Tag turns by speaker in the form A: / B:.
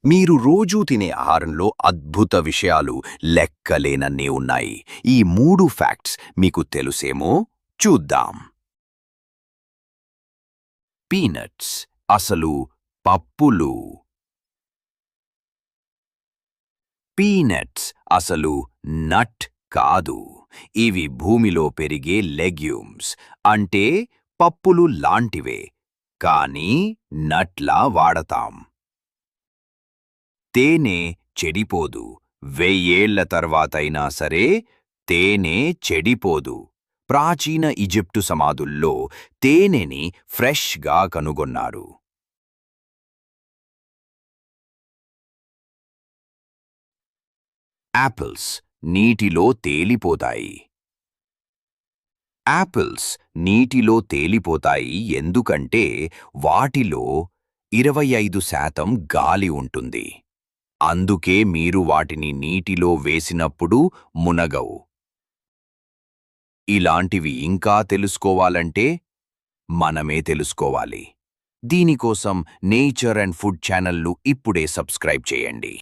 A: మీరు రోజూ తినే ఆహారంలో అద్భుత విషయాలు లెక్కలేనన్నీ ఉన్నాయి. ఈ 3 ఫ్యాక్ట్స్ మీకు తెలుసేమో? చూద్దాం. పీనట్స్ అసలు పప్పులు. పీనట్స్ అసలు నట్ కాదు. ఇవి భూమిలో పెరిగే లెగ్యూమ్స్, అంటే పప్పులు లాంటివే, కానీ నట్లా వాడతాం. తేనె చెడిపోదు. 1000 ఏళ్ల తర్వాతైనా సరే తేనె చెడిపోదు. ప్రాచీన ఈజిప్టు సమాధుల్లో తేనెని ఫ్రెష్‌గా కనుగొన్నారు. యాపిల్స్ నీటిలో తేలిపోతాయి. యాపిల్స్ నీటిలో తేలిపోతాయి ఎందుకంటే వాటిలో 25% గాలి ఉంటుంది. అందుకే మీరు వాటిని నీటిలో వేసినప్పుడు మునగవు. ఇలాంటివి ఇంకా తెలుసుకోవాలంటే మనమే తెలుసుకోవాలి. దీనికోసం నేచర్ అండ్ ఫుడ్ ఛానల్‌ను ఇప్పుడే సబ్స్క్రైబ్ చేయండి.